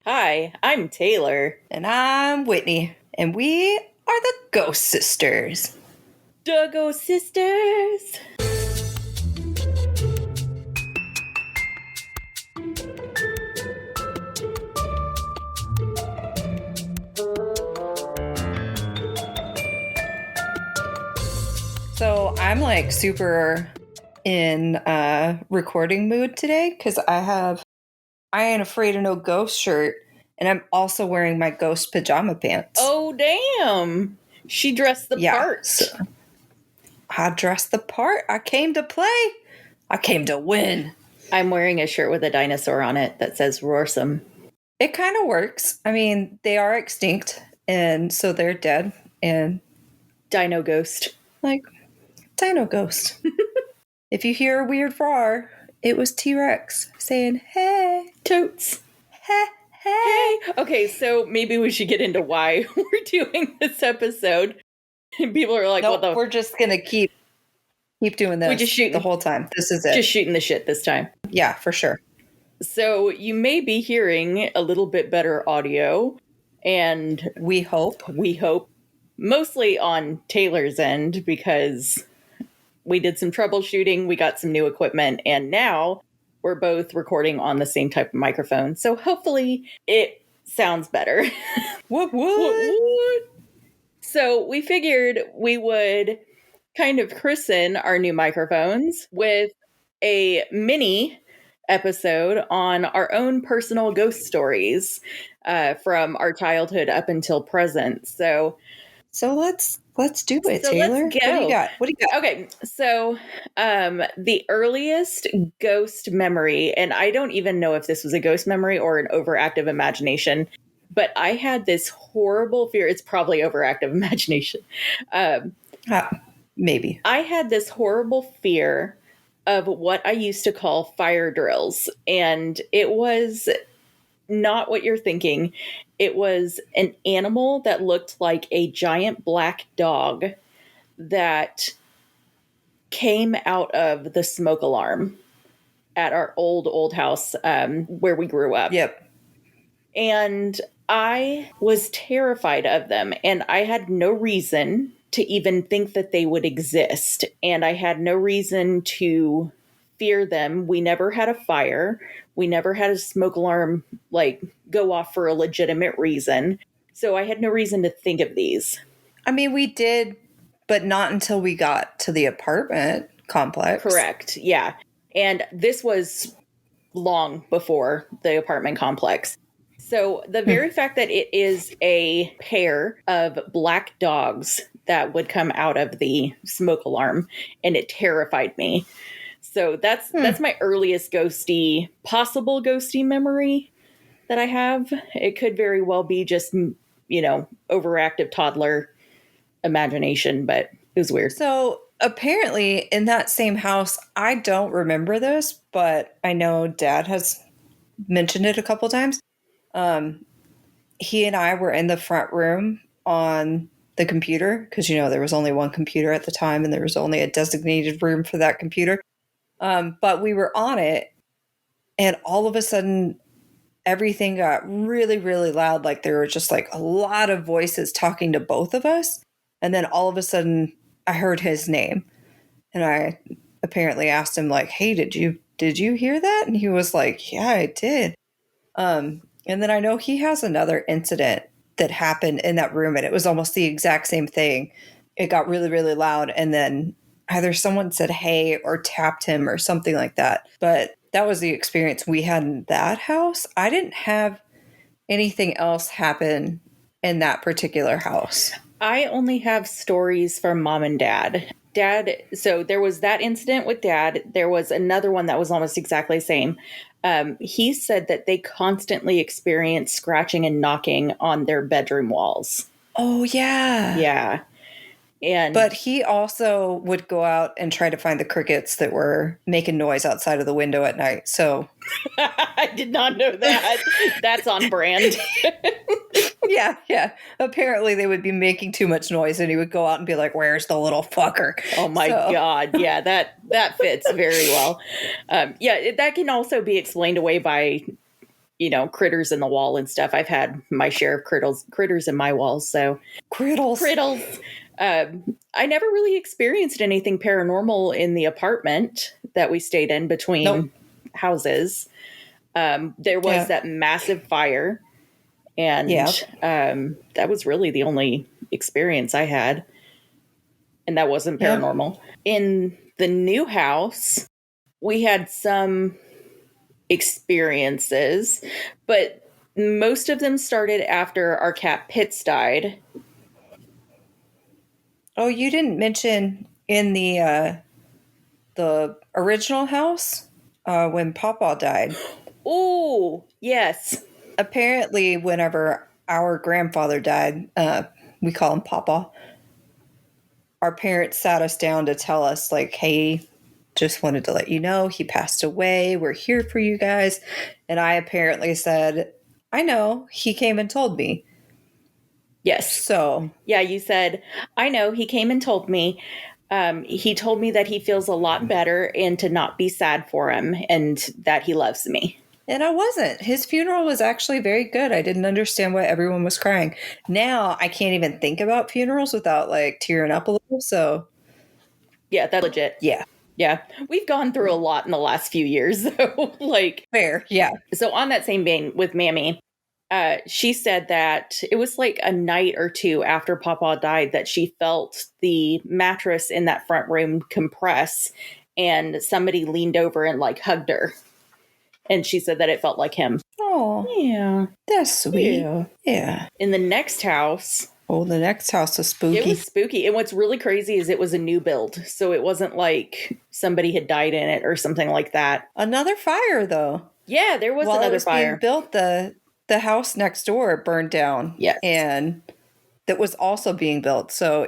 Hi, I'm Taylor. And I'm Whitney. And we are the Ghost Sisters. TheGhostSisters. So I'm like super in recording mood today because I ain't afraid of no ghost shirt, and I'm also wearing my ghost pajama pants. Oh, damn. She dressed the part. So I dressed the part. I came to play. I came to win. I'm wearing a shirt with a dinosaur on it that says Roarsome. It kind of works. I mean, they are extinct, and so they're dead. And Dino Ghost. like, Dino Ghost. If you hear a weird roar, it was T-Rex saying, hey. Totes. Hey, hey. Okay, so maybe we should get into why we're doing this episode. And people are like, Nope, what the... we're just going to keep doing this We're just shooting the whole time. This is it. Just shooting the shit this time. Yeah, for sure. So you may be hearing a little bit better audio, and we hope, mostly on Taylor's end, because we did some troubleshooting, we got some new equipment, and now we're both recording on the same type of microphone. So hopefully it sounds better. What? So we figured we would kind of christen our new microphones with a mini episode on our own personal ghost stories from our childhood up until present. So let's do it, so Taylor. Let's go. What do you got? Okay, so the earliest ghost memory, and I don't even know if this was a ghost memory or an overactive imagination, but I had this horrible fear. It's probably overactive imagination. Maybe. I had this horrible fear of what I used to call fire drills. And it was not what you're thinking. It was an animal that looked like a giant black dog that came out of the smoke alarm at our old house where we grew up. Yep. And I was terrified of them, and I had no reason to even think that they would exist. And I had no reason to fear them. We never had a fire. We never had a smoke alarm go off for a legitimate reason. So I had no reason to think of these. I mean, we did, but not until we got to the apartment complex. Correct. Yeah. And this was long before the apartment complex. So the very fact that it is a pair of black dogs that would come out of the smoke alarm, and it terrified me. So that's my earliest possible ghosty memory that I have. It could very well be just, overactive toddler imagination, but it was weird. So apparently in that same house, I don't remember this, but I know Dad has mentioned it a couple times. He and I were in the front room on the computer because, there was only one computer at the time and there was only a designated room for that computer. But we were on it, and all of a sudden everything got really, really loud. Like there were just a lot of voices talking to both of us. And then all of a sudden I heard his name, and I apparently asked him hey, did you hear that? And he was like, yeah, I did. And then I know he has another incident that happened in that room, and it was almost the exact same thing. It got really, really loud, and then either someone said hey or tapped him or something like that. But that was the experience we had in that house. I didn't have anything else happen in that particular house. I only have stories from Mom and Dad. So there was that incident with Dad. There was another one that was almost exactly the same. He said that they constantly experience scratching and knocking on their bedroom walls. Oh, yeah. Yeah. But he also would go out and try to find the crickets that were making noise outside of the window at night. So I did not know that. That's on brand. Yeah. Apparently they would be making too much noise, and he would go out and be like, where's the little fucker? Oh my God. Yeah, that fits very well. That can also be explained away by critters in the wall and stuff. I've had my share of critters in my walls. So crittles. I never really experienced anything paranormal in the apartment that we stayed in between houses. There was that massive fire, and that was really the only experience I had. And that wasn't paranormal. In the new house, we had some experiences, but most of them started after our cat Pitts died. Oh, you didn't mention in the original house when Papa died. Oh, yes. Apparently, whenever our grandfather died, we call him Papa. Our parents sat us down to tell us, like, hey, just wanted to let you know he passed away. We're here for you guys. And I apparently said, I know, he came and told me. Yes. So. Yeah, you said, I know, he came and told me. He told me that he feels a lot better and to not be sad for him and that he loves me. And I wasn't. His funeral was actually very good. I didn't understand why everyone was crying. Now I can't even think about funerals without like tearing up a little. So. Yeah, that's legit. Yeah. Yeah. We've gone through a lot in the last few years. So like. Fair. Yeah. So on that same vein with Mammy, she said that it was like a night or two after Papa died that she felt the mattress in that front room compress and somebody leaned over and like hugged her. And she said that it felt like him. Oh. Yeah. That's sweet. Yeah. In the next house. Oh, the next house was spooky. It was spooky. And what's really crazy is it was a new build. So it wasn't like somebody had died in it or something like that. Another fire, though. Yeah, there was another fire. Being built, the house next door burned down. Yes. And that was also being built. So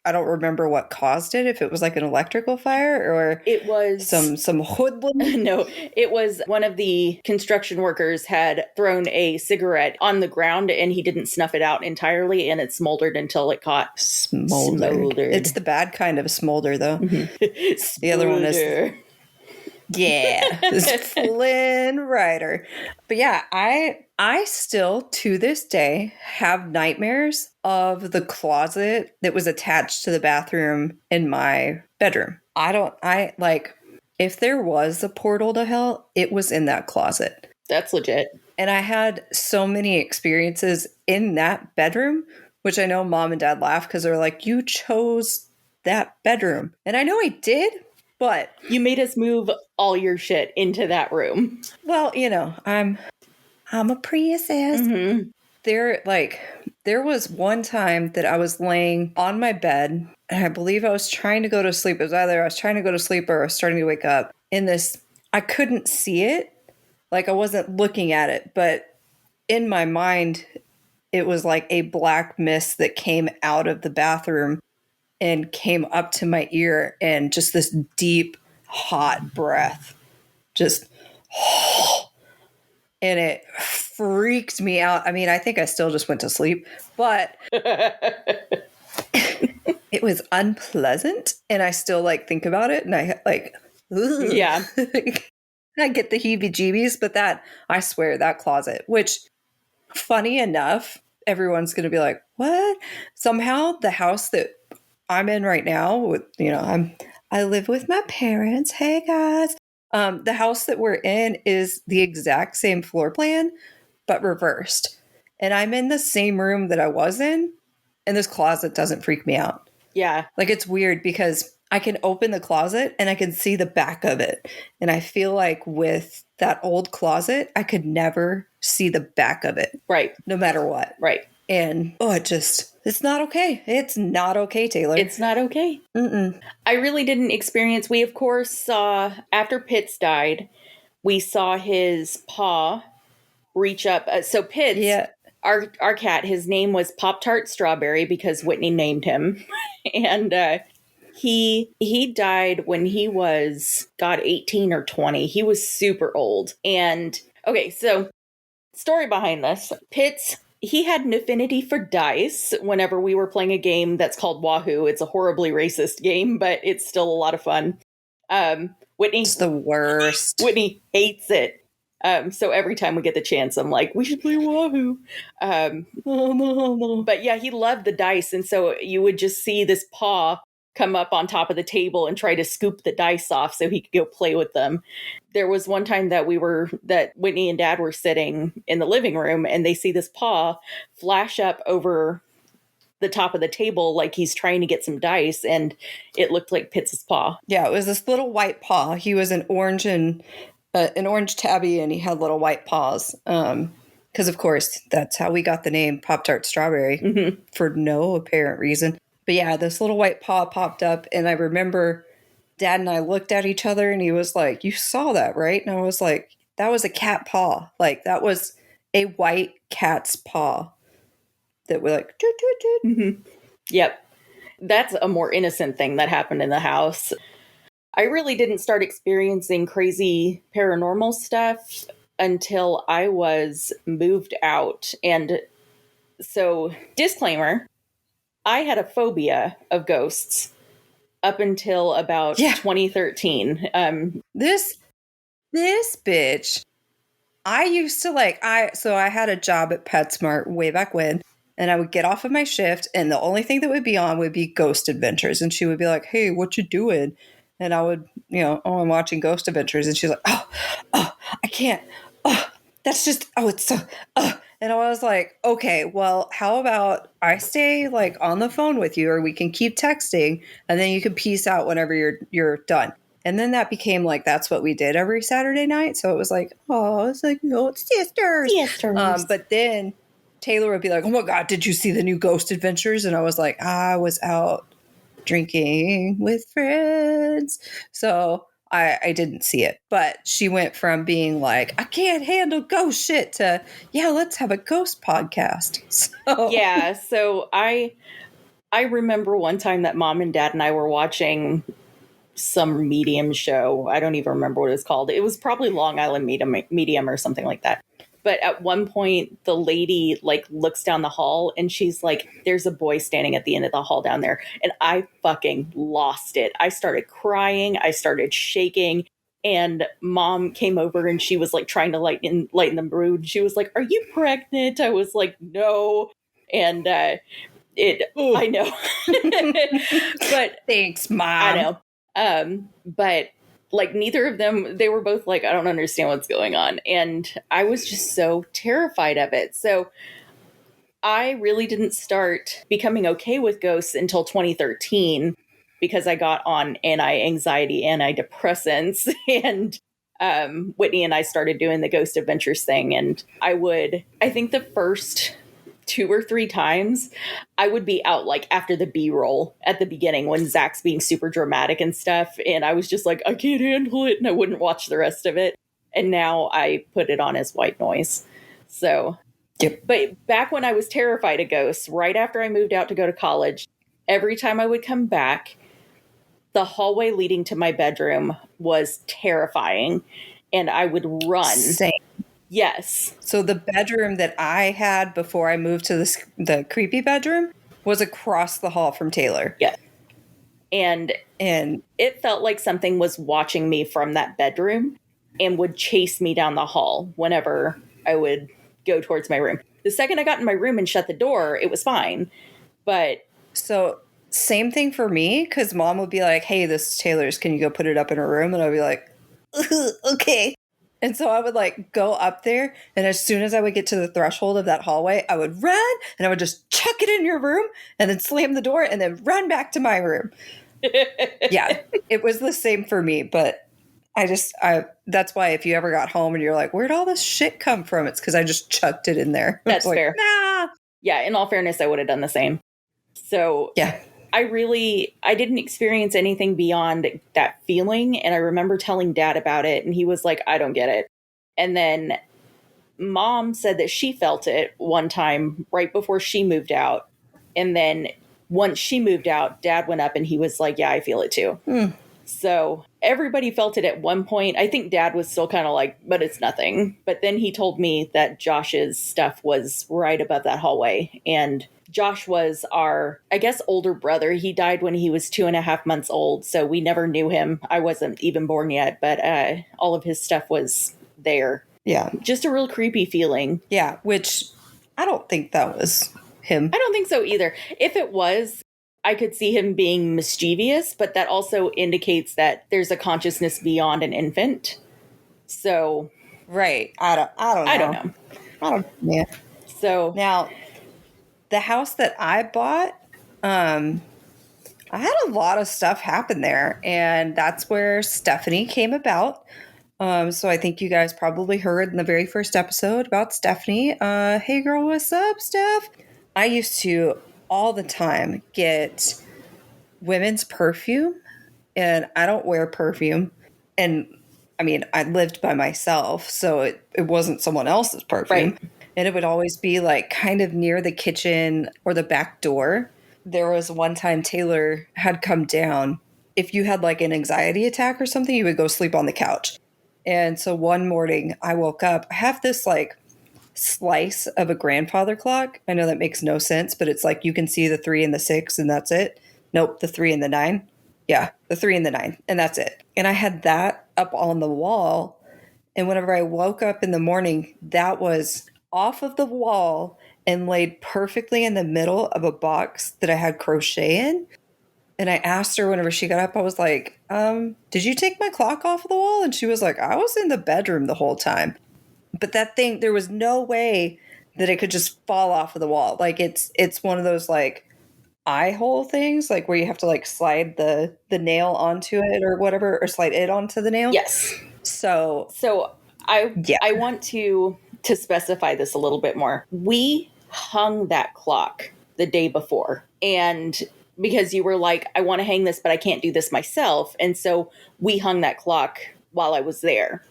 I don't remember what caused it, if it was like an electrical fire or it was some hoodlum. No, it was one of the construction workers had thrown a cigarette on the ground and he didn't snuff it out entirely and it smoldered until it caught. Smoldered. It's the bad kind of smolder, though. Mm-hmm. The other one is... Yeah, this Flynn Rider. But yeah, I still to this day have nightmares of the closet that was attached to the bathroom in my bedroom. I like, if there was a portal to hell, it was in that closet. That's legit. And I had so many experiences in that bedroom, which I know Mom and Dad laugh because they're like, you chose that bedroom. And I know I did. But you made us move all your shit into that room. Well, I'm a princess. Mm-hmm. There was one time that I was laying on my bed, and I believe I was trying to go to sleep. It was either I was trying to go to sleep or I was starting to wake up. I couldn't see it. Like, I wasn't looking at it, but in my mind, it was like a black mist that came out of the bathroom and came up to my ear, and just this deep, hot breath. Just, and it freaked me out. I mean, I think I still just went to sleep, but it was unpleasant. And I still like think about it. And I like, ugh. Yeah, I get the heebie-jeebies, but I swear that closet, which funny enough, everyone's going to be like, what? Somehow the house that I'm in right now with, I live with my parents. Hey guys. The house that we're in is the exact same floor plan, but reversed. And I'm in the same room that I was in, and this closet doesn't freak me out. Yeah. Like, it's weird because I can open the closet and I can see the back of it. And I feel like with that old closet, I could never see the back of it. Right. No matter what. Right. And, it's not okay. It's not okay, Taylor. It's not okay. Mm-mm. I really didn't experience, we of course saw, after Pitts died, we saw his paw reach up. So Pitts, our cat, his name was Pop-Tart Strawberry because Whitney named him. And he died when he was, 18 or 20. He was super old. And, okay, so story behind this. Pitts, he had an affinity for dice whenever we were playing a game that's called Wahoo. It's a horribly racist game, but it's still a lot of fun. Whitney, it's the worst. Whitney hates it. So every time we get the chance, I'm like, we should play Wahoo. But yeah, he loved the dice. And so you would just see this paw come up on top of the table and try to scoop the dice off so he could go play with them. There was one time that Whitney and Dad were sitting in the living room and they see this paw flash up over the top of the table like he's trying to get some dice, and it looked like Pitt's paw. Yeah, it was this little white paw. He was an orange tabby, and he had little white paws. Because of course that's how we got the name Pop-Tart Strawberry for no apparent reason. But yeah, this little white paw popped up, and I remember Dad and I looked at each other, and he was like, "You saw that, right?" And I was like, "That was a cat paw. Like that was a white cat's paw." That were like, toot, toot, toot. Yep. That's a more innocent thing that happened in the house. I really didn't start experiencing crazy paranormal stuff until I was moved out. And so, disclaimer, I had a phobia of ghosts up until about 2013. This bitch. I used to I had a job at PetSmart way back when. And I would get off of my shift, and the only thing that would be on would be Ghost Adventures. And she would be like, "Hey, what you doing?" And I would, I'm watching Ghost Adventures. And she's like, "Oh, I can't. Oh, that's just, it's so, And I was like, "Okay, well, how about I stay like on the phone with you, or we can keep texting, and then you can peace out whenever you're done." And then that became like, that's what we did every Saturday night. So it was like, oh, it's like, no, it's sisters. But then Taylor would be like, "Oh my God, did you see the new Ghost Adventures?" And I was like, "I was out drinking with friends." So I didn't see it. But she went from being like, "I can't handle ghost shit," to, "Yeah, let's have a ghost podcast." So yeah. So I remember one time that Mom and Dad and I were watching some medium show. I don't even remember what it was called. It was probably Long Island Medium or something like that. But at one point, the lady like looks down the hall and she's like, "There's a boy standing at the end of the hall down there." And I fucking lost it. I started crying. I started shaking. And Mom came over and she was like trying to lighten the mood. She was like, "Are you pregnant?" I was like, "No." And I know. But thanks, Mom. I know. But like neither of them, they were both like, "I don't understand what's going on." And I was just so terrified of it. So I really didn't start becoming okay with ghosts until 2013 because I got on anxiety, antidepressants, and Whitney and I started doing the Ghost Adventures thing. And I think the first 2 or 3 times I would be out like after the B-roll at the beginning when Zach's being super dramatic and stuff, and I was just like, I can't handle it, and I wouldn't watch the rest of it. And now I put it on as white noise. So yep. But back when I was terrified of ghosts, right after I moved out to go to college, every time I would come back, the hallway leading to my bedroom was terrifying, and I would run. Same. Yes. So the bedroom that I had before I moved to the creepy bedroom was across the hall from Taylor. Yeah. And it felt like something was watching me from that bedroom and would chase me down the hall whenever I would go towards my room. The second I got in my room and shut the door, it was fine. But so same thing for me, because Mom would be like, "Hey, this is Taylor's. Can you go put it up in her room?" And I'd be like, "Okay." And so I would like go up there, and as soon as I would get to the threshold of that hallway, I would run, and I would just chuck it in your room and then slam the door and then run back to my room. Yeah, it was the same for me, but that's why if you ever got home and you're like, "Where'd all this shit come from?" It's because I just chucked it in there. That's like, fair. Nah. Yeah, in all fairness, I would have done the same. So yeah. I didn't experience anything beyond that feeling. And I remember telling Dad about it, and he was like, "I don't get it." And then Mom said that she felt it one time right before she moved out. And then once she moved out, Dad went up and he was like, "Yeah, I feel it too." So everybody felt it at one point. I think Dad was still kind of like, "But it's nothing." But then he told me that Josh's stuff was right above that hallway. And Josh was our, I guess, older brother. He died when he was 2.5 months old. So we never knew him. I wasn't even born yet, but all of his stuff was there. Yeah. Just a real creepy feeling. Yeah, which I don't think that was him. I don't think so either. If it was, I could see him being mischievous, but that also indicates that there's a consciousness beyond an infant. So, Right. I don't know. I don't know. I don't yeah. So, Now, the house that I bought, I had a lot of stuff happen there, and that's where Stephanie came about. So I think you guys probably heard in the very first episode about Stephanie. Hey girl, what's up, Steph? I used to all the time get women's perfume, and I don't wear perfume. And I mean, I lived by myself, so it wasn't someone else's perfume. right. And it would always be like kind of near the kitchen or the back door. There was one time Taylor had come down. If you had like an anxiety attack or something, you would go sleep on the couch. And so one morning I woke up, I have this like slice of a grandfather clock. I know that makes no sense, but it's like you can see the 3 and the 6 and that's it. Nope, the 3 and the 9. Yeah, the 3 and the 9, and that's it. And I had that up on the wall. And whenever I woke up in the morning, that was off of the wall and laid perfectly in the middle of a box that I had crochet in. And I asked her whenever she got up, I was like, did you take my clock off of the wall? And she was like, I was in the bedroom the whole time. But that thing, there was no way that it could just fall off of the wall. Like it's one of those like eye hole things, like where you have to like slide the nail onto it or whatever, or slide it onto the nail. Yes. So I want to specify this a little bit more. We hung that clock the day before, and because you were like, I want to hang this, but I can't do this myself. And so we hung that clock while I was there.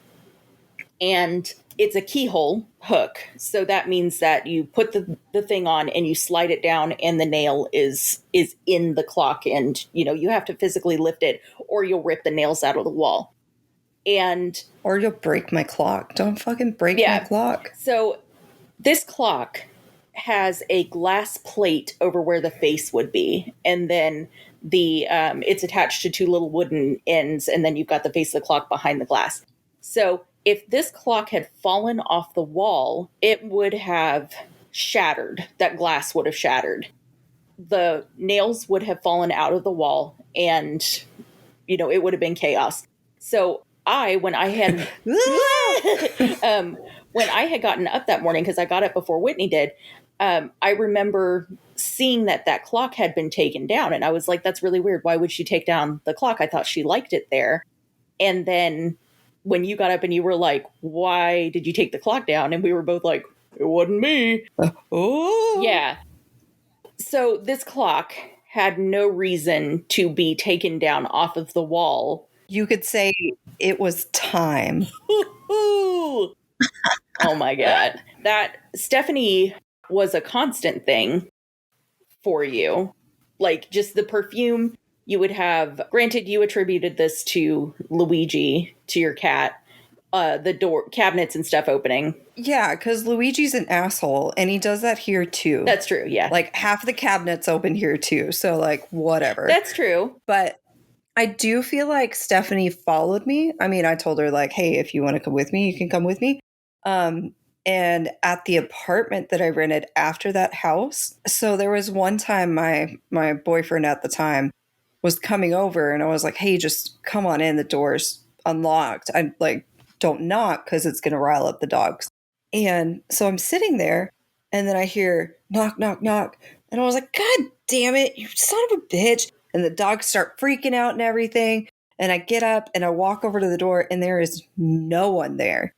And it's a keyhole hook. So that means that you put the thing on and you slide it down and the nail is in the clock. And, you have to physically lift it or you'll rip the nails out of the wall. Or you'll break my clock. Don't fucking break my clock. So this clock has a glass plate over where the face would be, and then it's attached to 2 little wooden ends, and then you've got the face of the clock behind the glass. So if this clock had fallen off the wall, it would have shattered. That glass would have shattered. The nails would have fallen out of the wall, and it would have been chaos. So when I had when I had gotten up that morning, because I got up before Whitney did, I remember seeing that clock had been taken down. And I was like, that's really weird. Why would she take down the clock? I thought she liked it there. And then when you got up and you were like, why did you take the clock down? And we were both like, it wasn't me. Oh. Yeah. So this clock had no reason to be taken down off of the wall. You could say it was time. Oh my God. That Stephanie was a constant thing for you. Like just the perfume you would have. Granted, you attributed this to Luigi, to your cat, the door cabinets and stuff opening. Yeah, because Luigi's an asshole and he does that here too. That's true. Yeah. Like half the cabinets open here too. So like whatever. That's true. But I do feel like Stephanie followed me. I mean, I told her like, hey, if you want to come with me, you can come with me. And at the apartment that I rented after that house, so there was one time my boyfriend at the time was coming over and I was like, hey, just come on in. The door's unlocked. I like, don't knock because it's going to rile up the dogs. And so I'm sitting there and then I hear knock, knock, knock. And I was like, God damn it, you son of a bitch. And the dogs start freaking out and everything. And I get up and I walk over to the door and there is no one there.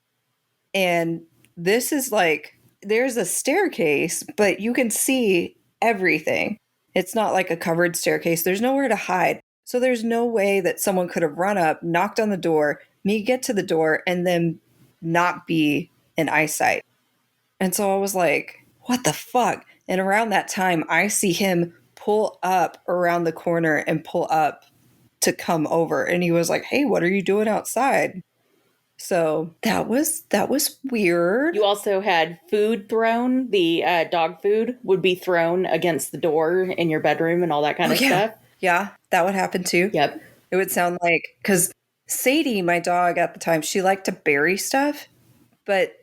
And this is like, there's a staircase, but you can see everything. It's not like a covered staircase. There's nowhere to hide. So there's no way that someone could have run up, knocked on the door, me get to the door, and then not be in eyesight. And so I was like, what the fuck? And around that time, I see him pull up around the corner and pull up to come over. And he was like, hey, what are you doing outside? So that was weird. You also had food thrown. The dog food would be thrown against the door in your bedroom and all that kind of stuff. Yeah, that would happen too. Yep. It would sound like, because Sadie, my dog at the time, she liked to bury stuff. but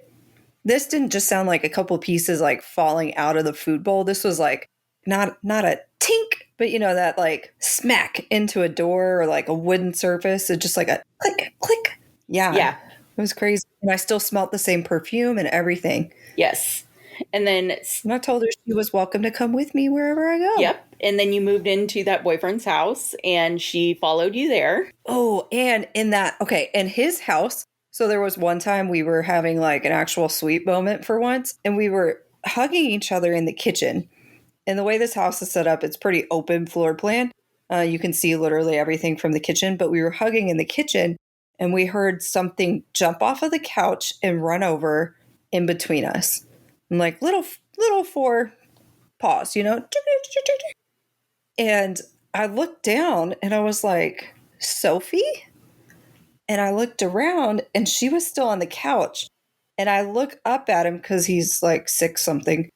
this didn't just sound like a couple pieces like falling out of the food bowl. This was like not a tink, but that like smack into a door or like a wooden surface. It's just like a click, click. Yeah. It was crazy. And I still smelled the same perfume and everything. Yes. And then I told her she was welcome to come with me wherever I go. Yep. And then you moved into that boyfriend's house and she followed you there. Oh, and in his house. So there was one time we were having like an actual sweet moment for once, and we were hugging each other in the kitchen. And the way this house is set up, it's pretty open floor plan. You can see literally everything from the kitchen, but we were hugging in the kitchen and we heard something jump off of the couch and run over in between us. And like little 4 paws, And I looked down and I was like, Sophie? And I looked around and she was still on the couch. And I look up at him because he's like 6 something.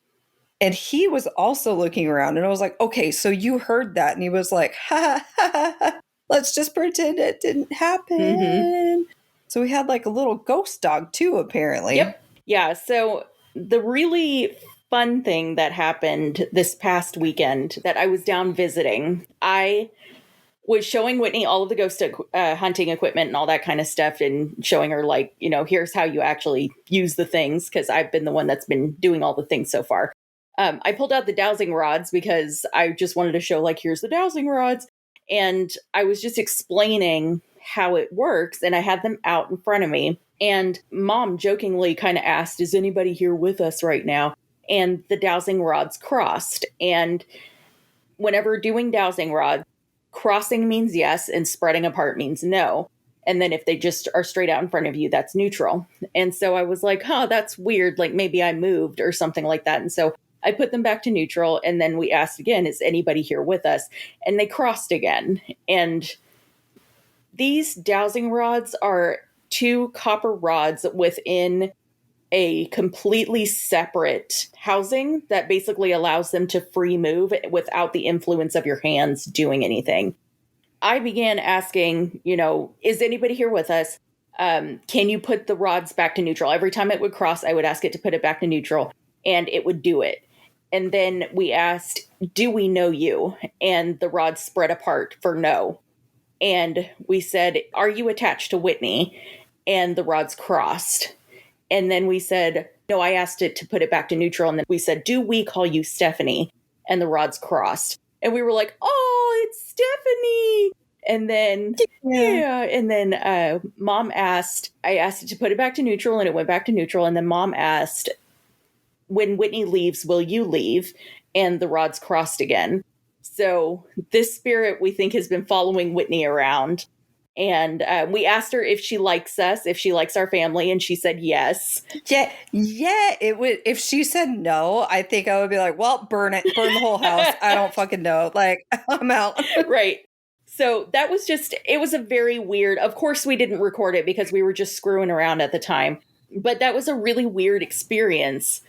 And he was also looking around. And I was like, okay, so you heard that. And he was like, ha, ha, ha, ha. Let's just pretend it didn't happen. Mm-hmm. So we had like a little ghost dog too, apparently. Yep. Yeah. So the really fun thing that happened this past weekend that I was down visiting, I was showing Whitney all of the ghost hunting equipment and all that kind of stuff, and showing her like, here's how you actually use the things, because I've been the one that's been doing all the things so far. I pulled out the dowsing rods because I just wanted to show like, here's the dowsing rods. And I was just explaining how it works, and I had them out in front of me. And Mom jokingly kind of asked, is anybody here with us right now? And the dowsing rods crossed. And whenever doing dowsing rods, crossing means yes, and spreading apart means no. And then if they just are straight out in front of you, that's neutral. And so I was like, that's weird. Like maybe I moved or something like that. And so I put them back to neutral. And then we asked again, is anybody here with us? And they crossed again. And these dowsing rods are 2 copper rods within a completely separate housing that basically allows them to free move without the influence of your hands doing anything. I began asking, is anybody here with us? Can you put the rods back to neutral? Every time it would cross, I would ask it to put it back to neutral, and it would do it. And then we asked, do we know you? And the rods spread apart for no. And we said, are you attached to Whitney? And the rods crossed. And then we said, no, I asked it to put it back to neutral. And then we said, do we call you Stephanie? And the rods crossed. And we were like, oh, it's Stephanie. And then, And then Mom asked, I asked it to put it back to neutral, and it went back to neutral. And then Mom asked, when Whitney leaves, will you leave? And the rods crossed again. So this spirit, we think, has been following Whitney around. And we asked her if she likes us, if she likes our family, and she said yes. Yeah. It would. If she said no, I think I would be like, "Well, burn the whole house." I don't fucking know. Like, I'm out. Right. So that was it was a very weird. Of course, we didn't record it because we were just screwing around at the time. But that was a really weird experience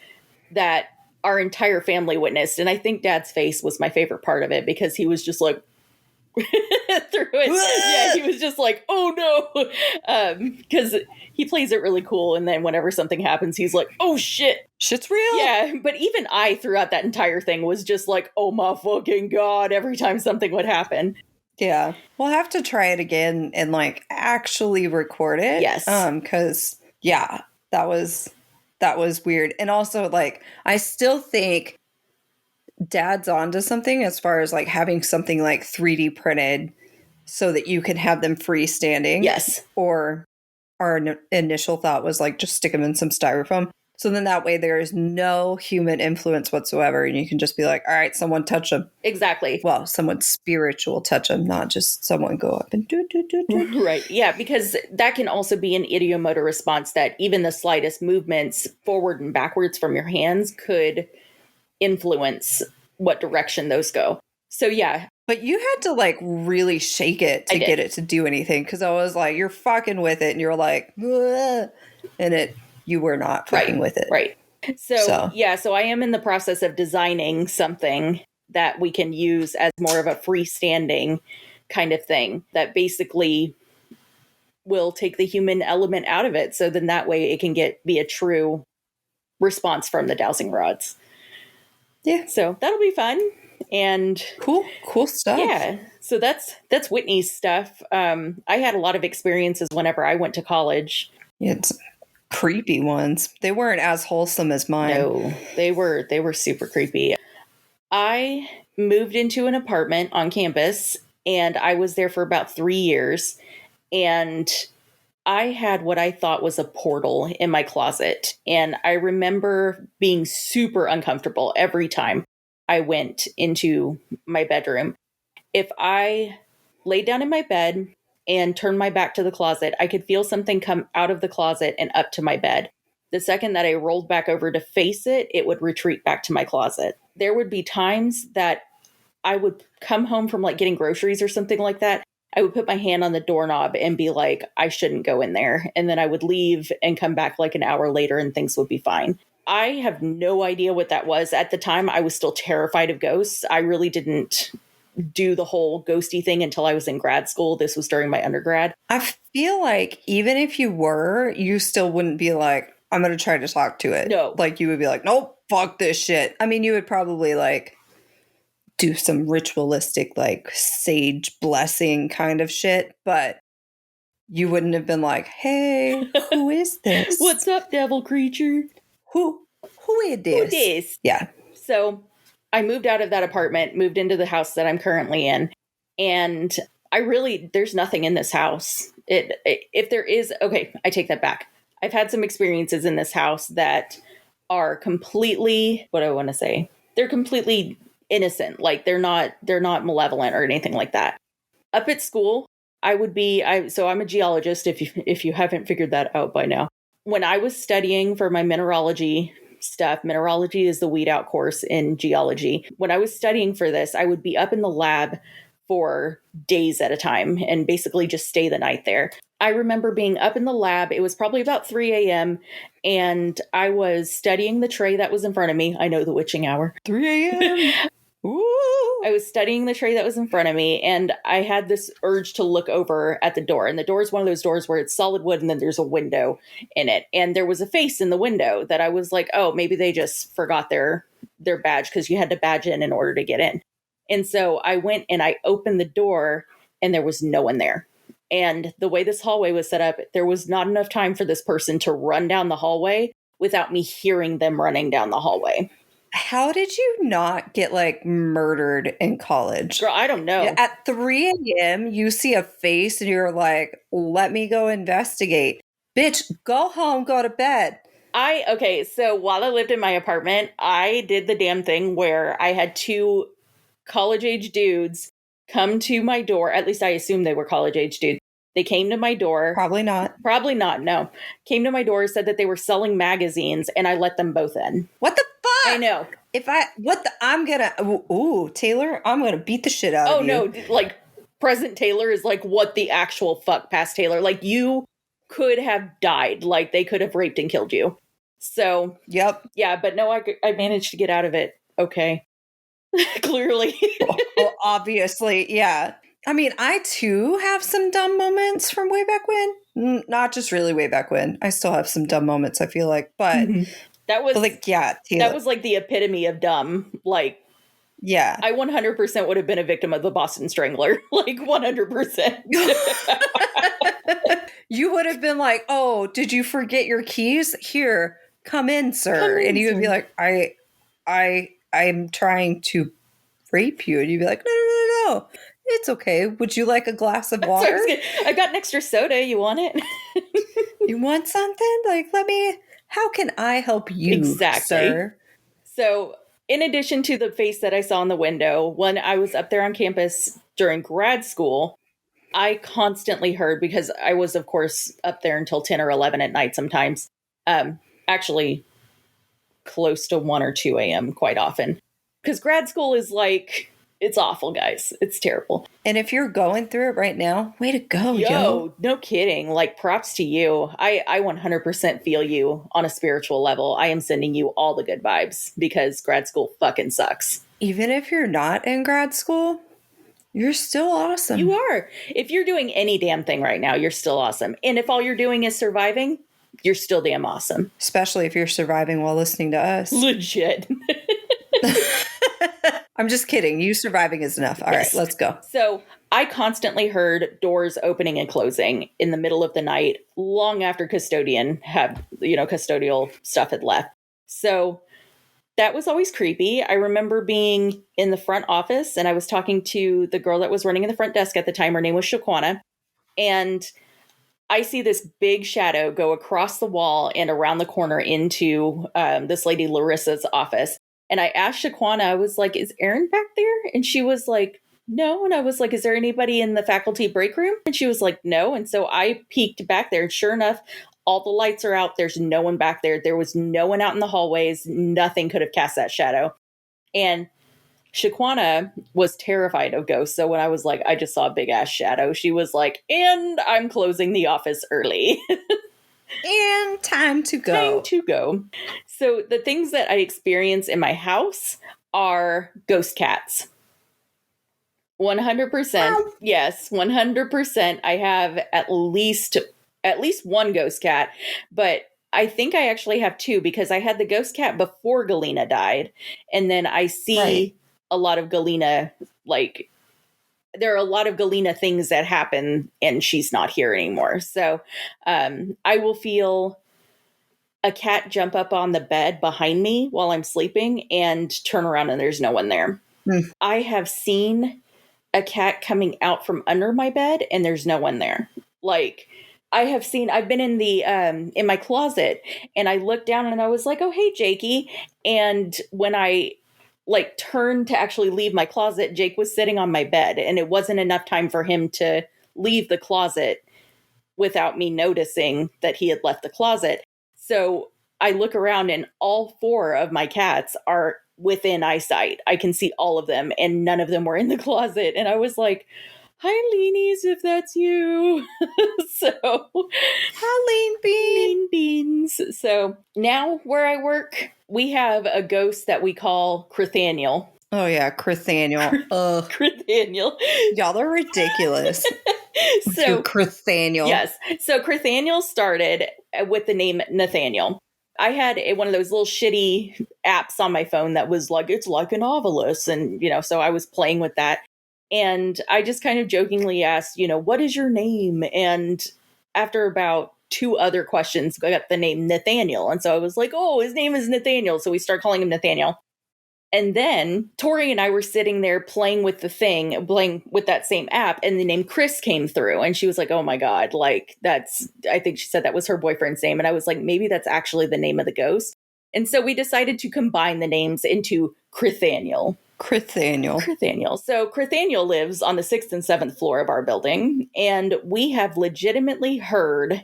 that our entire family witnessed, and I think Dad's face was my favorite part of it because he was just like. Through it. Yeah, he was just like, oh no, because he plays it really cool, and then whenever something happens, he's like, oh shit's real. Yeah, but even I throughout that entire thing was just like, oh my fucking god, every time something would happen. Yeah, we'll have to try it again and like actually record it. Yes, because that was weird, and also like I still think Dad's onto something as far as like having something like 3D printed so that you can have them freestanding. Yes. Or our initial thought was like just stick them in some styrofoam. So then that way there is no human influence whatsoever. And you can just be like, all right, someone touch them. Exactly. Well, someone spiritual touch them, not just someone go up and do. Right. Yeah, because that can also be an idiomotor response that even the slightest movements forward and backwards from your hands could influence what direction those go. So yeah. But you had to like really shake it to get it to do anything, because I was like, you're fucking with it, and you're like, ugh, and you were not fucking with it. Right. So I am in the process of designing something that we can use as more of a freestanding kind of thing that basically will take the human element out of it. So then that way it can be a true response from the dowsing rods. Yeah. So that'll be fun. And cool stuff. Yeah. So that's Whitney's stuff. I had a lot of experiences whenever I went to college. It's creepy ones. They weren't as wholesome as mine. No, they were super creepy. I moved into an apartment on campus, and I was there for about 3 years. And I had what I thought was a portal in my closet. And I remember being super uncomfortable every time I went into my bedroom. If I laid down in my bed and turned my back to the closet, I could feel something come out of the closet and up to my bed. The second that I rolled back over to face it, it would retreat back to my closet. There would be times that I would come home from like getting groceries or something like that. I would put my hand on the doorknob and be like, I shouldn't go in there. And then I would leave and come back like an hour later and things would be fine. I have no idea what that was. At the time, I was still terrified of ghosts. I really didn't do the whole ghosty thing until I was in grad school. This was during my undergrad. I feel like even if you were, you still wouldn't be like, I'm going to try to talk to it. No. Like you would be like, nope, fuck this shit. I mean, you would probably like do some ritualistic, like sage blessing kind of shit, but you wouldn't have been like, hey, who is this? What's up, devil creature? Who is this? Who this? Yeah. So I moved out of that apartment, moved into the house that I'm currently in. And there's nothing in this house. If there is, okay, I take that back. I've had some experiences in this house that are completely, what do I want to say? They're completely innocent. Like they're not malevolent or anything like that. Up at school, so I'm a geologist if you haven't figured that out by now. When I was studying for my mineralogy stuff, mineralogy is the weed out course in geology. When I was studying for this, I would be up in the lab for days at a time and basically just stay the night there. I remember being up in the lab. It was probably about 3 a.m. and I was studying the tray that was in front of me. I know, the witching hour. 3 a.m. Ooh. I was studying the tray that was in front of me, and I had this urge to look over at the door. And the door is one of those doors where it's solid wood and then there's a window in it. And there was a face in the window that I was like, oh, maybe they just forgot their badge, because you had to badge in order to get in. And so I went and I opened the door and there was no one there. And the way this hallway was set up, there was not enough time for this person to run down the hallway without me hearing them running down the hallway. How did you not get like murdered in college? Girl, I don't know. At 3 a.m., you see a face and you're like, let me go investigate. Bitch, go home, go to bed. Okay, so while I lived in my apartment, I did the damn thing where I had 2 college-age dudes come to my door. At least I assume they were college-age dudes. They came to my door. Probably not, no. Came to my door, said that they were selling magazines, and I let them both in. What the fuck? I know. Taylor, I'm gonna beat the shit out of you. Oh, no, like, present Taylor is like, what the actual fuck past Taylor? Like, you could have died. Like, they could have raped and killed you. So, yep. Yeah, but no, I managed to get out of it. Okay. Clearly. Well, obviously, yeah. I mean, I too have some dumb moments from way back when. Not just really way back when. I still have some dumb moments, I feel like. But that was like, yeah, Taylor. That was like the epitome of dumb. Like, yeah. I 100% would have been a victim of the Boston Strangler. Like, 100%. You would have been like, oh, did you forget your keys? Here, come in, sir. Come in, and you would sir. be like, I'm trying to rape you. And you'd be like, no. It's okay. Would you like a glass of water? I got an extra soda. You want it? You want something? Like, how can I help you, exactly, sir? So, in addition to the face that I saw in the window, when I was up there on campus during grad school, I constantly heard, because I was, of course, up there until 10 or 11 at night sometimes, actually close to 1 or 2 a.m. quite often. Because grad school is like, it's awful, guys. It's terrible. And if you're going through it right now, way to go, yo. No kidding. Like, props to you. I 100% feel you on a spiritual level. I am sending you all the good vibes, because grad school fucking sucks. Even if you're not in grad school, You're still awesome. You are. If you're doing any damn thing right now, you're still awesome. And if all you're doing is surviving, you're still damn awesome. Especially if you're surviving while listening to us. Legit. I'm just kidding. You surviving is enough. All right, let's go. So I constantly heard doors opening and closing in the middle of the night, long after custodial stuff had left. So that was always creepy. I remember being in the front office and I was talking to the girl that was running in the front desk at the time. Her name was Shaquana. And I see this big shadow go across the wall and around the corner into this lady Larissa's office. And I asked Shaquana, I was like, is Erin back there? And she was like, no. And I was like, is there anybody in the faculty break room? And she was like, no. And so I peeked back there. And sure enough, all the lights are out. There's no one back there. There was no one out in the hallways. Nothing could have cast that shadow. And Shaquana was terrified of ghosts. So when I was like, I just saw a big ass shadow, she was like, and I'm closing the office early. And time to go. Time to go. So the things that I experience in my house are ghost cats. 100%. Wow. Yes, 100%. I have at least one ghost cat, but I think I actually have two because I had the ghost cat before Galena died. And then I see a lot of Galena, like there are a lot of Galena things that happen and she's not here anymore. So I will feel a cat jump up on the bed behind me while I'm sleeping and turn around and there's no one there. I have seen a cat coming out from under my bed and there's no one there. Like I've been in the, in my closet and I looked down and I was like, oh, hey, Jakey. And when I turned to actually leave my closet, Jake was sitting on my bed and it wasn't enough time for him to leave the closet without me noticing that he had left the closet. So I look around and all four of my cats are within eyesight. I can see all of them and none of them were in the closet. And I was like, hi, Leanies, if that's you. So, hi, Lean Bean. Lean Beans. So now where I work, we have a ghost that we call Crithaniel. Oh, yeah, Crithaniel. Crithaniel. Y'all are ridiculous. So Crithaniel. Yes. So Crithaniel started with the name Nathaniel. I had one of those little shitty apps on my phone that was like, it's like an Ovilus. And, so I was playing with that. And I just kind of jokingly asked, what is your name? And after about two other questions, I got the name Nathaniel. And so I was like, oh, his name is Nathaniel. So we start calling him Nathaniel. And then Tori and I were sitting there playing with that same app, and the name Chris came through. And she was like, oh my God, I think she said that was her boyfriend's name. And I was like, maybe that's actually the name of the ghost. And so we decided to combine the names into Crithaniel. Crithaniel. So Crithaniel lives on the 6th and 7th floor of our building. And we have legitimately heard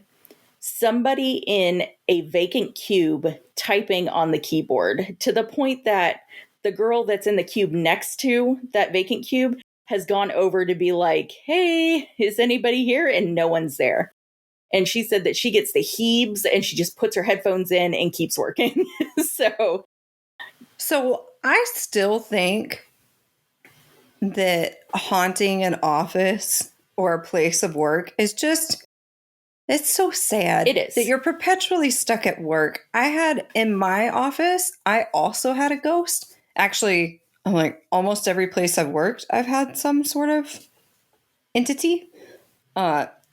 somebody in a vacant cube typing on the keyboard to the point that the girl that's in the cube next to that vacant cube has gone over to be like, hey, is anybody here? And no one's there. And she said that she gets the heaves and she just puts her headphones in and keeps working. So I still think that haunting an office or a place of work is just, it's so sad. It is. That you're perpetually stuck at work. I had in my office, I also had a ghost. Actually, I'm like almost every place I've worked, I've had some sort of entity.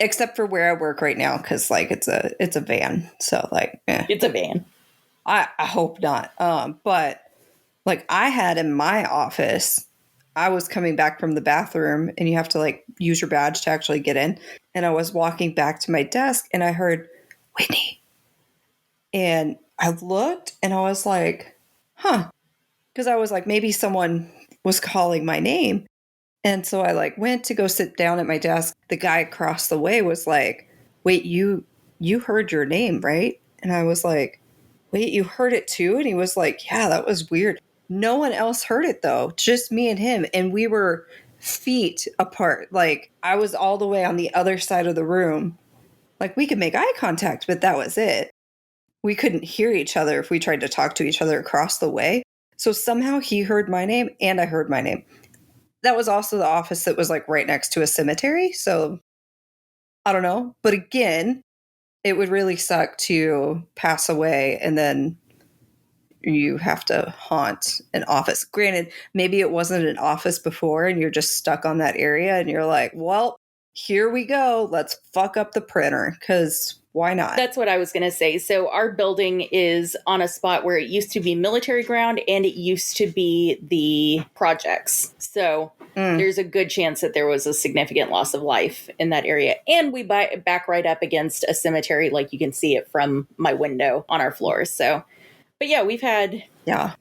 Except for where I work right now, because it's a van. So It's a van. I hope not. But I had in my office, I was coming back from the bathroom and you have to use your badge to actually get in. And I was walking back to my desk and I heard Whitney. And I looked and I was like, huh. Because I was like, maybe someone was calling my name. And so I went to go sit down at my desk. The guy across the way was like, wait, you heard your name, right? And I was like, wait, you heard it too? And he was like, yeah, that was weird. No one else heard it though, just me and him. And we were feet apart. I was all the way on the other side of the room. We could make eye contact, but that was it. We couldn't hear each other if we tried to talk to each other across the way. So somehow he heard my name and I heard my name. that was also the office that was like right next to a cemetery. So I don't know. But again, it would really suck to pass away and then you have to haunt an office. Granted, maybe it wasn't an office before and you're just stuck on that area and you're like, well, here we go. Let's fuck up the printer because why not? That's what I was going to say. So our building is on a spot where it used to be military ground and it used to be the projects. So there's a good chance that there was a significant loss of life in that area. And we back right up against a cemetery, like you can see it from my window on our floor. So, but yeah, we've had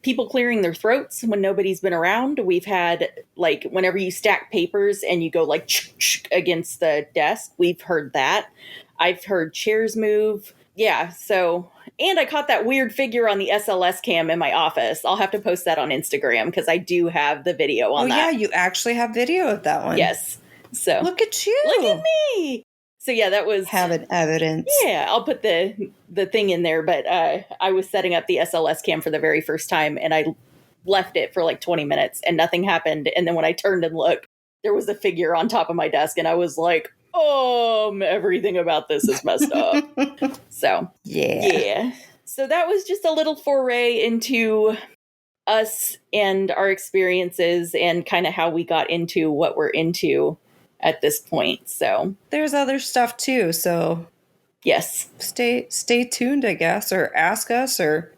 people clearing their throats when nobody's been around. We've had, like, whenever you stack papers and you go like against the desk, we've heard that. I've heard chairs move. Yeah, so, and I caught that weird figure on the SLS cam in my office. I'll have to post that on Instagram because I do have the video on that. Oh, yeah, you actually have video of that one. Yes. So look at you. Look at me. So yeah, that was having evidence. Yeah, I'll put the thing in there, but I was setting up the SLS cam for the very first time and I left it for like 20 minutes and nothing happened. And then when I turned and looked, there was a figure on top of my desk and I was like, everything about this is messed up. So, yeah. So that was just a little foray into us and our experiences and kind of how we got into what we're into at this point. So there's other stuff too. So yes, stay tuned, I guess, or ask us or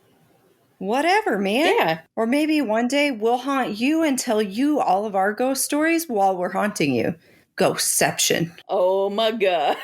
whatever, man. Yeah. Or maybe one day we'll haunt you and tell you all of our ghost stories while we're haunting you. Ghostception. Oh my God.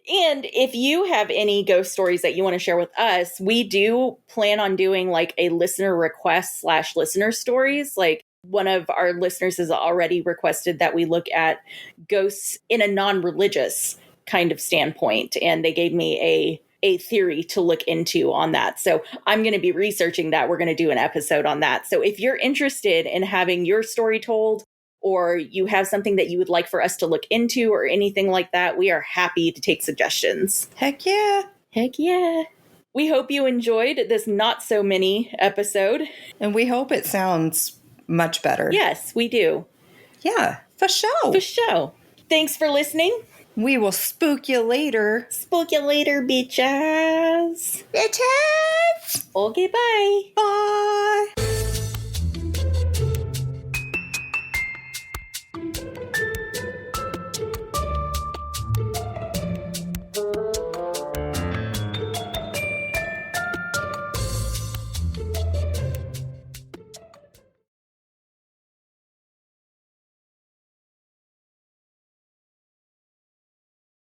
And if you have any ghost stories that you want to share with us, we do plan on doing like a listener request / listener stories. Like one of our listeners has already requested that we look at ghosts in a non-religious kind of standpoint. And they gave me a theory to look into on that. So I'm going to be researching that. We're going to do an episode on that. So if you're interested in having your story told, or you have something that you would like for us to look into or anything like that, we are happy to take suggestions. Heck yeah. Heck yeah. We hope you enjoyed this not so mini episode. And we hope it sounds much better. Yes, we do. Yeah, for sure. For sure. Thanks for listening. We will spook you later. Spook you later, bitches. Bitches. Okay, bye. Bye.